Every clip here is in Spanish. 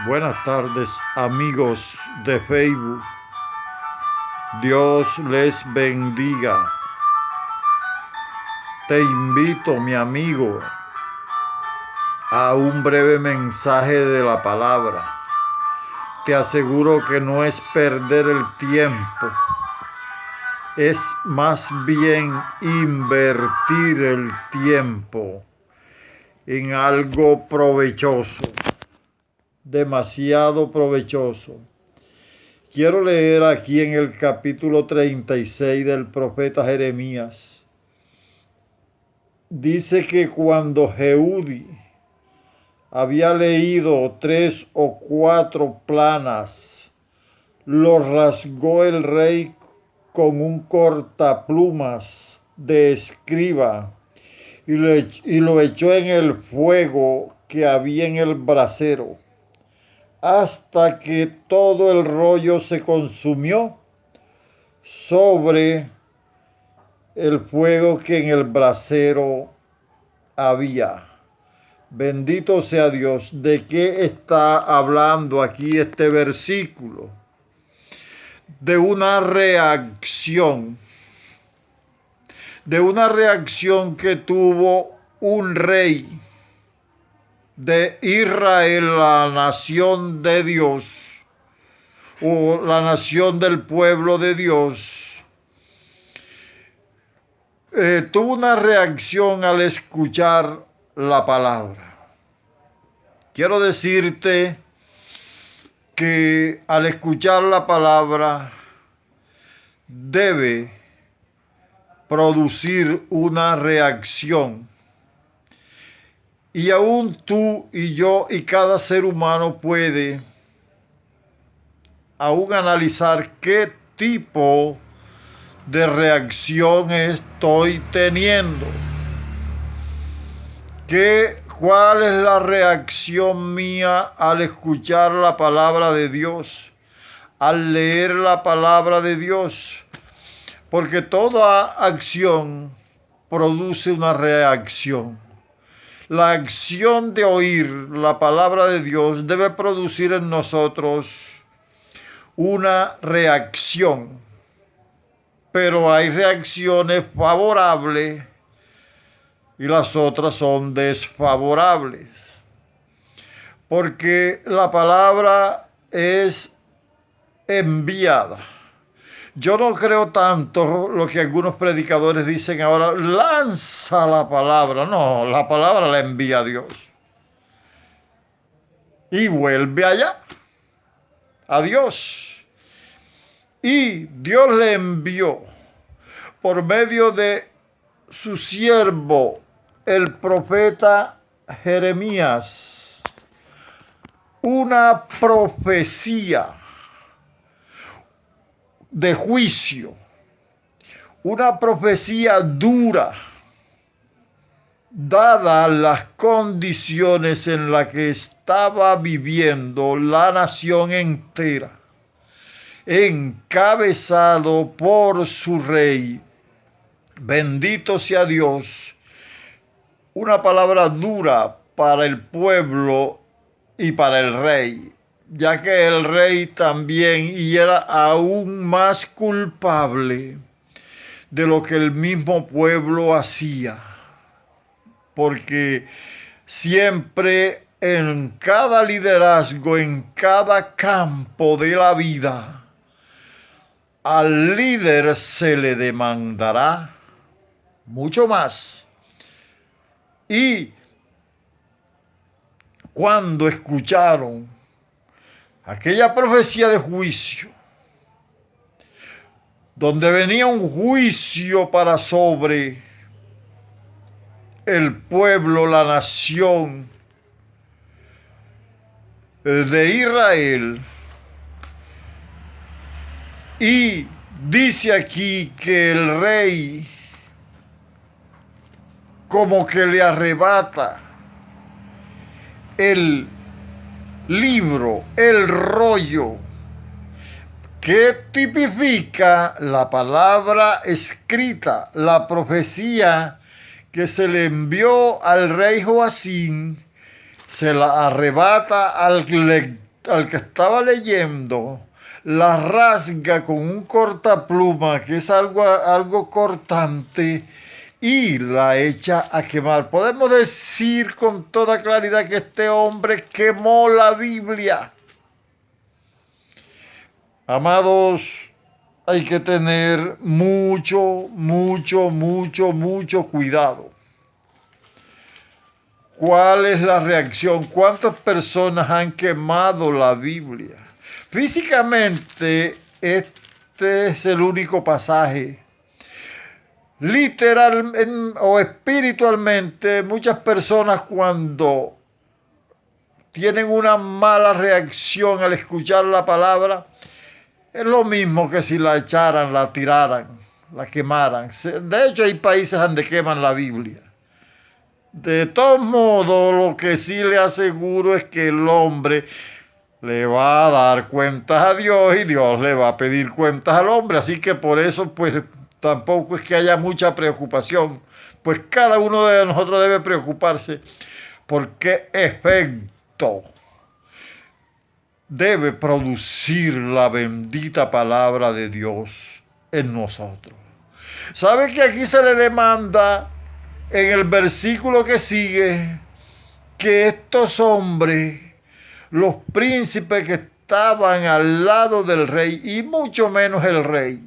Buenas tardes, amigos de Facebook. Dios les bendiga. Te invito, mi amigo, a un breve mensaje de la palabra. Te aseguro que no es perder el tiempo, es más bien invertir el tiempo en algo provechoso, demasiado provechoso. Quiero leer aquí en el capítulo 36 del profeta Jeremías. Dice que cuando Jehudí había leído 3 o 4 planas, lo rasgó el rey con un cortaplumas de escriba y lo echó en el fuego que había en el brasero, hasta que todo el rollo se consumió sobre el fuego que en el brasero había. Bendito sea Dios. ¿De qué está hablando aquí este versículo? De una reacción que tuvo un rey de Israel, la nación de Dios, o la nación del pueblo de Dios. Tuvo una reacción al escuchar la palabra. Quiero decirte que al escuchar la palabra debe producir una reacción. Y aún tú y yo y cada ser humano puede aún analizar qué tipo de reacción estoy teniendo. ¿Cuál es la reacción mía al escuchar la palabra de Dios, al leer la palabra de Dios? Porque toda acción produce una reacción. La acción de oír la palabra de Dios debe producir en nosotros una reacción. Pero hay reacciones favorables y las otras son desfavorables. Porque la palabra es enviada. Yo no creo tanto lo que algunos predicadores dicen ahora, lanza la palabra. No, la palabra la envía Dios. Y vuelve allá, a Dios. Y Dios le envió por medio de su siervo, el profeta Jeremías, una profecía de juicio, una profecía dura, dadas las condiciones en las que estaba viviendo la nación entera, encabezado por su rey. Bendito sea Dios. Una palabra dura para el pueblo y para el rey, ya que el rey también y era aún más culpable de lo que el mismo pueblo hacía. Porque siempre en cada liderazgo, en cada campo de la vida, al líder se le demandará mucho más. Y cuando escucharon aquella profecía de juicio, donde venía un juicio para sobre el pueblo, la nación de Israel, y dice aquí que el rey como que le arrebata el libro, el rollo, que tipifica la palabra escrita, la profecía que se le envió al rey Joacim, se la arrebata al lector al que estaba leyendo, la rasga con un cortapluma, que es algo cortante, y la echa a quemar. Podemos decir con toda claridad que este hombre quemó la Biblia. Amados, hay que tener mucho cuidado. ¿Cuál es la reacción? ¿Cuántas personas han quemado la Biblia? Físicamente, este es el único pasaje. Literal o espiritualmente, muchas personas cuando tienen una mala reacción al escuchar la palabra, es lo mismo que si la echaran, la tiraran, la quemaran. De hecho, hay países donde queman la Biblia. De todos modos, lo que sí le aseguro es que el hombre le va a dar cuentas a Dios y Dios le va a pedir cuentas al hombre. Así que por eso, pues, tampoco es que haya mucha preocupación. Pues cada uno de nosotros debe preocuparse por qué efecto debe producir la bendita palabra de Dios en nosotros. ¿Sabe que aquí se le demanda en el versículo que sigue que estos hombres, los príncipes que estaban al lado del rey, y mucho menos el rey,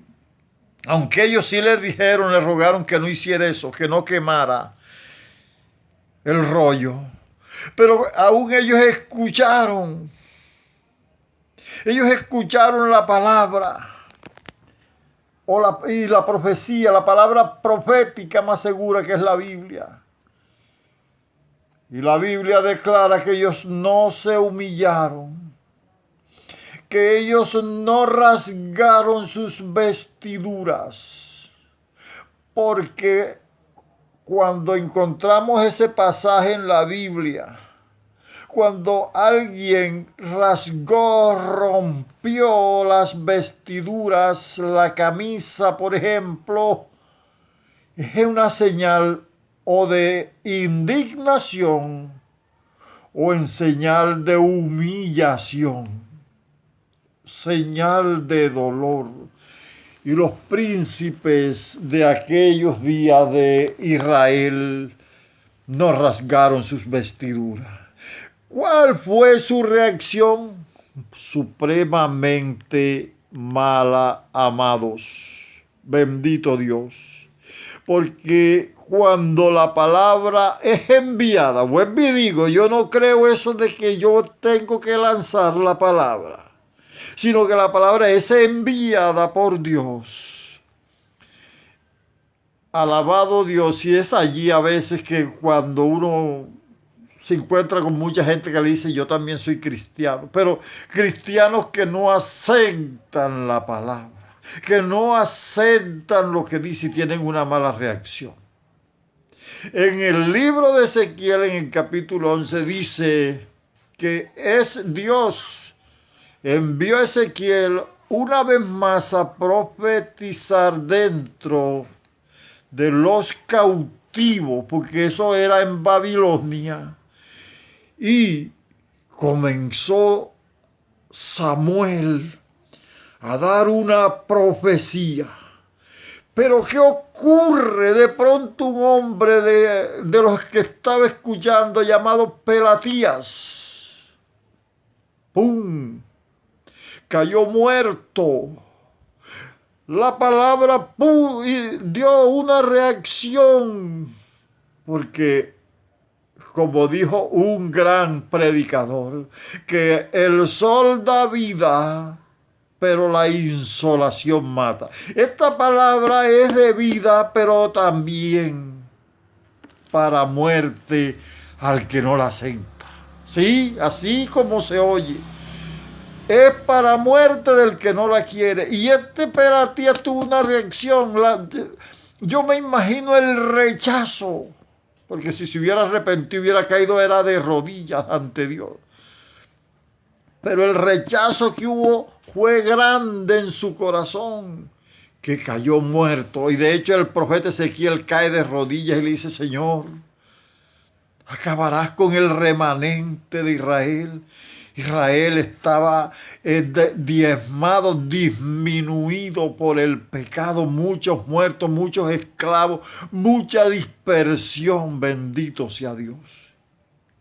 aunque ellos sí le dijeron, le rogaron que no hiciera eso, que no quemara el rollo, pero aún ellos escucharon la palabra y la profecía, la palabra profética más segura, que es la Biblia. Y la Biblia declara que ellos no se humillaron, que ellos no rasgaron sus vestiduras, porque cuando encontramos ese pasaje en la Biblia, cuando alguien rasgó, rompió las vestiduras, la camisa, por ejemplo, es una señal o de indignación o en señal de humillación, señal de dolor. Y los príncipes de aquellos días de Israel no rasgaron sus vestiduras. ¿Cuál fue su reacción? Supremamente mala, amados. Bendito Dios. Porque cuando la palabra es enviada, vuelvo y digo, yo no creo eso de que yo tengo que lanzar la palabra, sino que la palabra es enviada por Dios. Alabado Dios, y es allí a veces que cuando uno se encuentra con mucha gente que le dice, yo también soy cristiano, pero cristianos que no aceptan la palabra, que no aceptan lo que dice y tienen una mala reacción. En el libro de Ezequiel, en el capítulo 11, dice que es Dios envió a Ezequiel una vez más a profetizar dentro de los cautivos, porque eso era en Babilonia. Y comenzó Samuel a dar una profecía. Pero ¿qué ocurre? De pronto un hombre de los que estaba escuchando, llamado Pelatías, ¡pum!, cayó muerto. La palabra ¡pum!, y dio una reacción, porque como dijo un gran predicador, que el sol da vida, pero la insolación mata. Esta palabra es de vida, pero también para muerte al que no la acepta. Sí, así como se oye. Es para muerte del que no la quiere. Y este Pelatías tuvo una reacción. Yo me imagino el rechazo. Porque si se hubiera arrepentido, hubiera caído, era de rodillas ante Dios. Pero el rechazo que hubo fue grande en su corazón, que cayó muerto. Y de hecho el profeta Ezequiel cae de rodillas y le dice, Señor, ¿acabarás con el remanente de Israel? Israel estaba diezmado, disminuido por el pecado, muchos muertos, muchos esclavos, mucha dispersión, bendito sea Dios.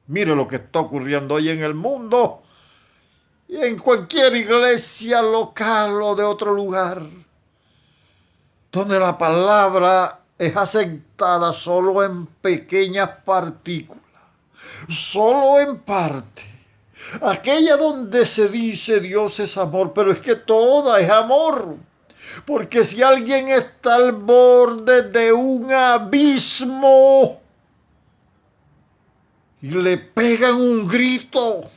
Mire lo que está ocurriendo hoy en el mundo y en cualquier iglesia local o de otro lugar, donde la palabra es aceptada solo en pequeñas partículas, solo en parte. Aquella donde se dice Dios es amor, pero es que toda es amor. Porque si alguien está al borde de un abismo y le pegan un grito,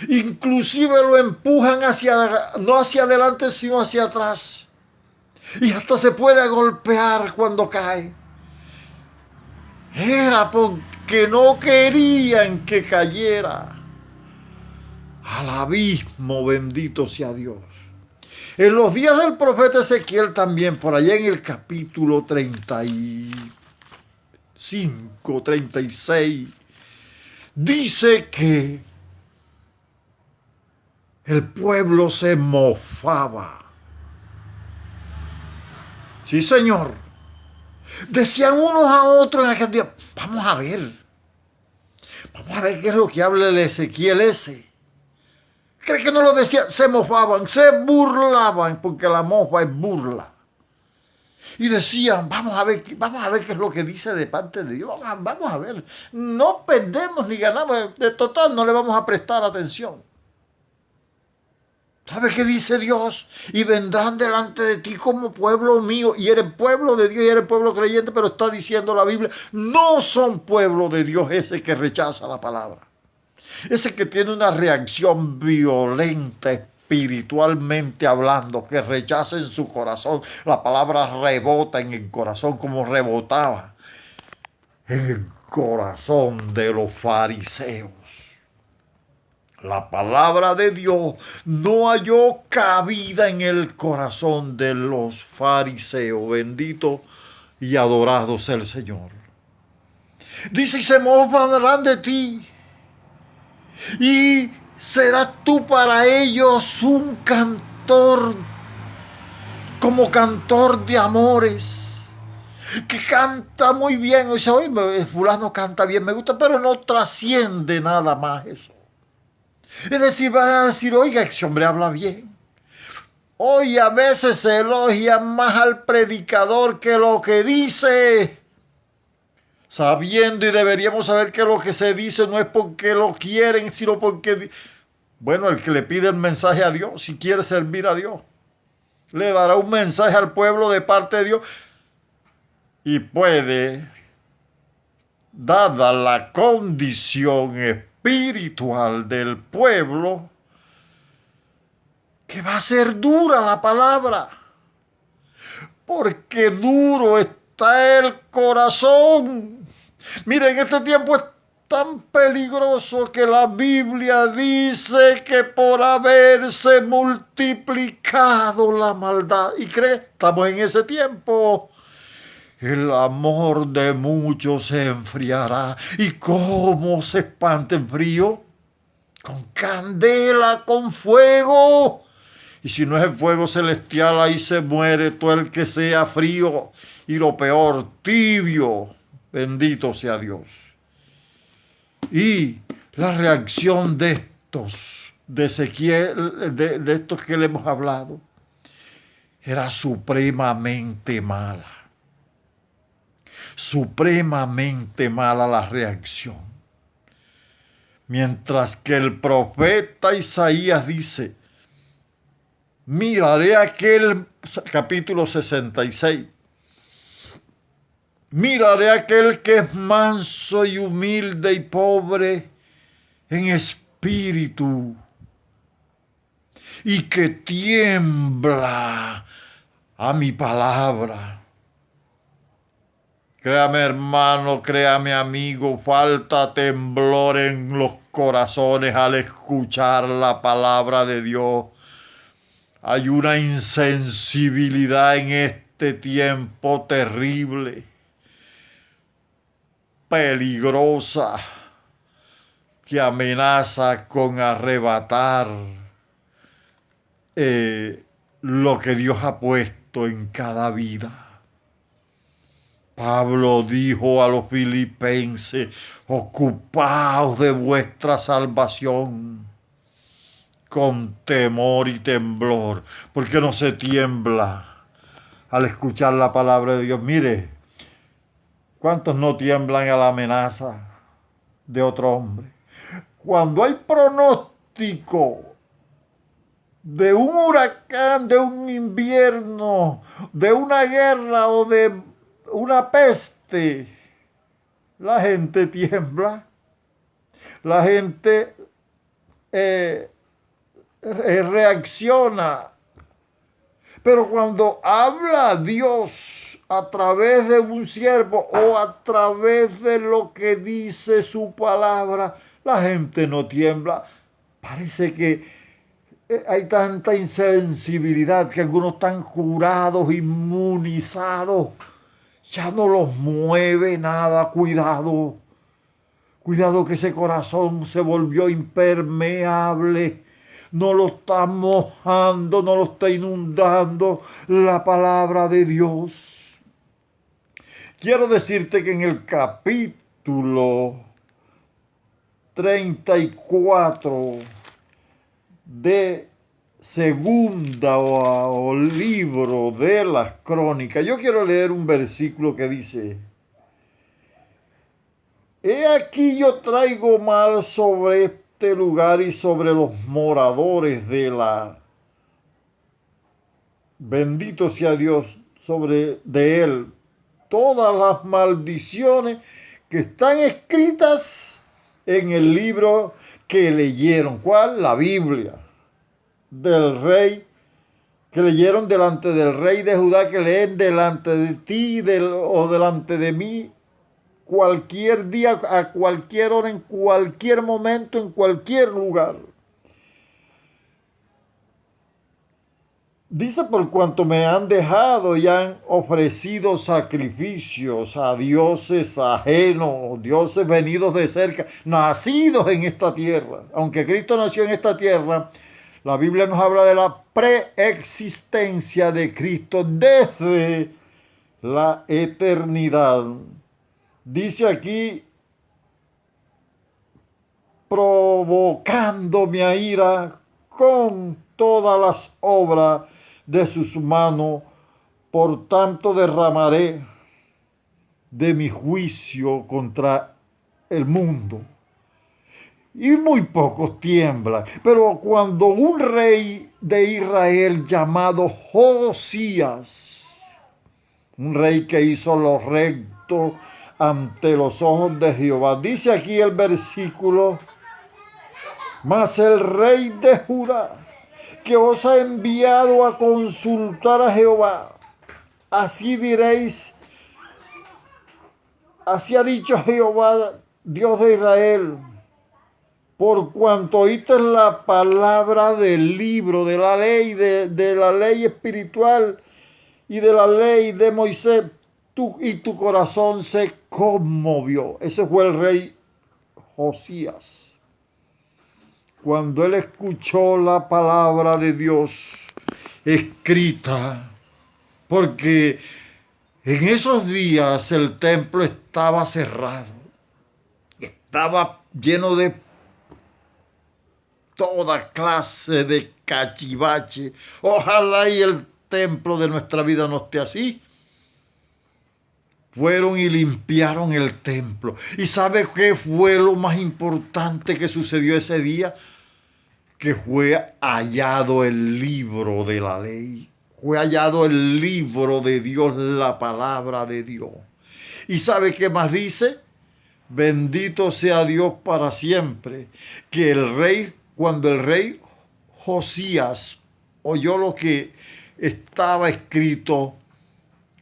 inclusive lo empujan no hacia adelante, sino hacia atrás. Y hasta se puede golpear cuando cae. Era porque no querían que cayera al abismo, bendito sea Dios. En los días del profeta Ezequiel también, por allá en el capítulo 35, 36, dice que el pueblo se mofaba. Sí, Señor. Decían unos a otros en aquel día, vamos a ver qué es lo que habla el Ezequiel ese. ¿Cree que no lo decían? Se mofaban, se burlaban, porque la mofa es burla. Y decían, vamos a ver qué es lo que dice de parte de Dios. Vamos a ver. No perdemos ni ganamos. De total, no le vamos a prestar atención. ¿Sabe qué dice Dios? Y vendrán delante de ti como pueblo mío. Y eres pueblo de Dios y eres pueblo creyente, pero está diciendo la Biblia, no son pueblo de Dios ese que rechaza la palabra. Ese que tiene una reacción violenta espiritualmente hablando, que rechaza en su corazón. La palabra rebota en el corazón como rebotaba en el corazón de los fariseos. La palabra de Dios no halló cabida en el corazón de los fariseos. Bendito y adorado sea el Señor. Dice, y se mofarán de ti. Y serás tú para ellos un cantor, como cantor de amores, que canta muy bien. O sea, oye, fulano canta bien, me gusta, pero no trasciende nada más eso. Es decir, van a decir, oiga, ese hombre habla bien. Hoy a veces se elogian más al predicador que lo que dice, sabiendo y deberíamos saber que lo que se dice no es porque lo quieren, sino porque, bueno, el que le pide el mensaje a Dios, si quiere servir a Dios, le dará un mensaje al pueblo de parte de Dios y puede, dada la condición espiritual del pueblo, que va a ser dura la palabra, porque duro está el corazón. Miren, este tiempo es tan peligroso que la Biblia dice que por haberse multiplicado la maldad, y cree, estamos en ese tiempo, el amor de muchos se enfriará. ¿Y cómo se espanta el frío? Con candela, con fuego. Y si no es el fuego celestial, ahí se muere todo el que sea frío. Y lo peor, tibio. Bendito sea Dios. Y la reacción de estos, de Ezequiel, de estos que le hemos hablado, era supremamente mala. Supremamente mala la reacción. Mientras que el profeta Isaías dice, miraré aquel, capítulo 66, miraré aquel que es manso y humilde y pobre en espíritu y que tiembla a mi palabra. Créame, hermano, créame, amigo, falta temblor en los corazones al escuchar la palabra de Dios. Hay una insensibilidad en este tiempo terrible, peligrosa, que amenaza con arrebatar lo que Dios ha puesto en cada vida. Pablo dijo a los filipenses: ocupaos de vuestra salvación con temor y temblor, porque no se tiembla al escuchar la palabra de Dios. Mire, ¿cuántos no tiemblan a la amenaza de otro hombre? Cuando hay pronóstico de un huracán, de un invierno, de una guerra o de una peste, la gente tiembla, la gente reacciona. Pero cuando habla Dios a través de un siervo o a través de lo que dice su palabra, la gente no tiembla. Parece que hay tanta insensibilidad que algunos están curados, inmunizados. Ya no los mueve nada. Cuidado. Cuidado que ese corazón se volvió impermeable. No lo está mojando, no lo está inundando la palabra de Dios. Quiero decirte que en el capítulo 34 de segunda o libro de las crónicas, yo quiero leer un versículo que dice: he aquí yo traigo mal sobre este lugar y sobre los moradores de la... Bendito sea Dios de él. Todas las maldiciones que están escritas en el libro que leyeron. ¿Cuál? La Biblia. Del rey, que leyeron delante del rey de Judá, que leen delante de ti o delante de mí. Cualquier día, a cualquier hora, en cualquier momento, en cualquier lugar. Dice: por cuanto me han dejado y han ofrecido sacrificios a dioses ajenos, dioses venidos de cerca, nacidos en esta tierra. Aunque Cristo nació en esta tierra, la Biblia nos habla de la preexistencia de Cristo desde la eternidad. Dice aquí: provocándome a ira con todas las obras de sus manos, por tanto derramaré de mi juicio contra el mundo. Y muy pocos tiemblan. Pero cuando un rey de Israel llamado Josías, un rey que hizo lo recto ante los ojos de Jehová, dice aquí el versículo: mas el rey de Judá, que os ha enviado a consultar a Jehová, así diréis: así ha dicho Jehová, Dios de Israel, por cuanto oíste la palabra del libro, de la ley, de la ley espiritual y de la ley de Moisés, y tu corazón se conmovió. Ese fue el rey Josías. Cuando él escuchó la palabra de Dios escrita, porque en esos días el templo estaba cerrado, estaba lleno de toda clase de cachivache. Ojalá y el templo de nuestra vida no esté así. Fueron y limpiaron el templo. ¿Y sabe qué fue lo más importante que sucedió ese día? Que fue hallado el libro de la ley. Fue hallado el libro de Dios, la palabra de Dios. ¿Y sabe qué más dice? Bendito sea Dios para siempre. Que el rey, cuando el rey Josías oyó lo que estaba escrito,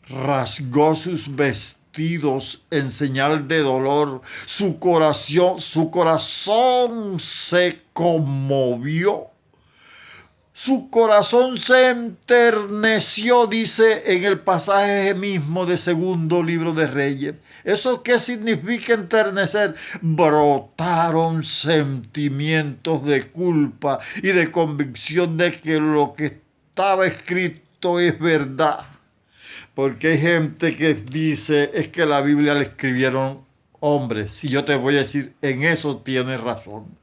rasgó sus vestidos en señal de dolor. Su corazón se conmovió. Su corazón se enterneció, dice en el pasaje mismo de segundo libro de Reyes. ¿Eso qué significa enternecer? Brotaron sentimientos de culpa y de convicción de que lo que estaba escrito es verdad. Porque hay gente que dice, es que la Biblia la escribieron hombres. Y yo te voy a decir, en eso tienes razón.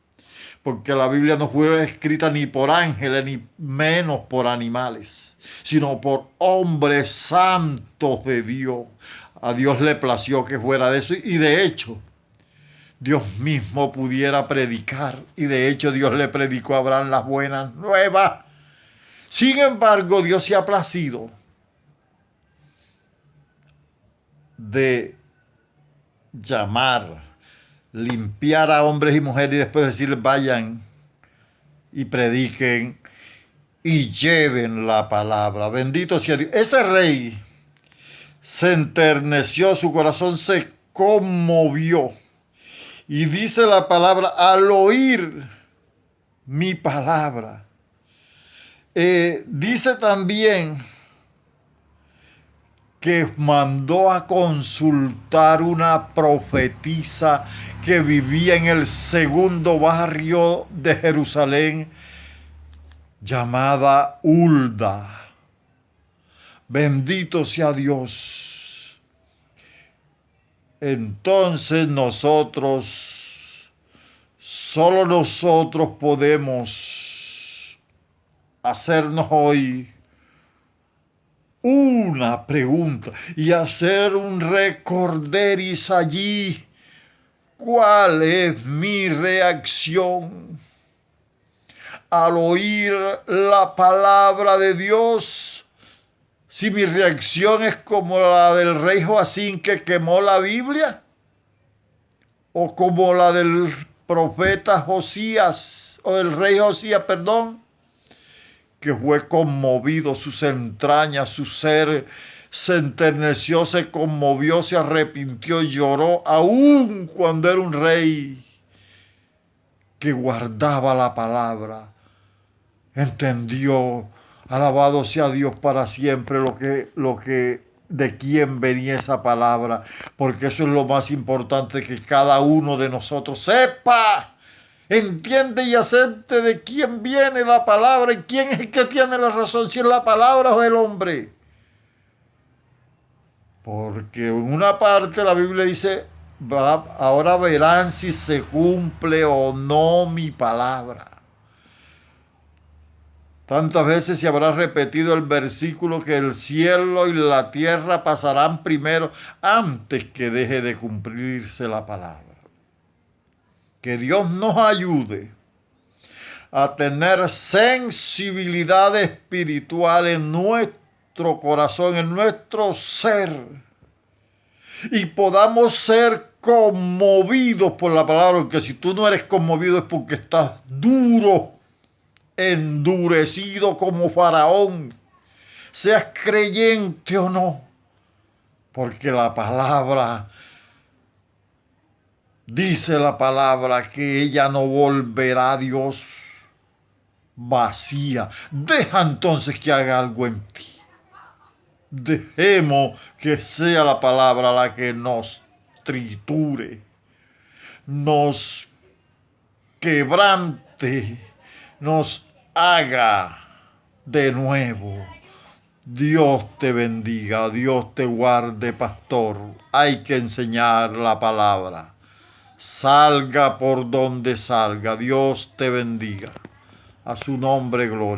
Porque la Biblia no fue escrita ni por ángeles, ni menos por animales, sino por hombres santos de Dios. A Dios le plació que fuera de eso, y de hecho, Dios mismo pudiera predicar, y de hecho Dios le predicó a Abraham las buenas nuevas. Sin embargo, Dios se ha placido de llamar, limpiar a hombres y mujeres y después decirles vayan y prediquen y lleven la palabra. Bendito sea Dios. Ese rey se enterneció, su corazón se conmovió. Y dice la palabra, al oír mi palabra. Dice también que mandó a consultar una profetisa que vivía en el segundo barrio de Jerusalén, llamada Hulda. Bendito sea Dios. Entonces solo nosotros podemos hacernos hoy una pregunta y hacer un recorderis allí. ¿Cuál es mi reacción al oír la palabra de Dios? Si mi reacción es como la del rey Joacín que quemó la Biblia, o como la del profeta Josías, o del rey Josías, perdón, que fue conmovido, sus entrañas, su ser se enterneció, se conmovió, se arrepintió, lloró, aun cuando era un rey que guardaba la palabra, entendió, alabado sea Dios para siempre, de quién venía esa palabra, porque eso es lo más importante, que cada uno de nosotros sepa, entiende y acepte de quién viene la palabra y quién es el que tiene la razón, si es la palabra o el hombre. Porque en una parte la Biblia dice, ahora verán si se cumple o no mi palabra. Tantas veces se habrá repetido el versículo que el cielo y la tierra pasarán primero antes que deje de cumplirse la palabra. Que Dios nos ayude a tener sensibilidad espiritual en nuestro corazón, en nuestro ser, y podamos ser conmovidos por la palabra, porque si tú no eres conmovido es porque estás duro, endurecido como Faraón, seas creyente o no, porque la palabra, dice la palabra, que ella no volverá a Dios vacía. Deja entonces que haga algo en ti. Dejemos que sea la palabra la que nos triture, nos quebrante, nos haga de nuevo. Dios te bendiga, Dios te guarde, pastor. Hay que enseñar la palabra. Salga por donde salga. Dios te bendiga. A su nombre, gloria.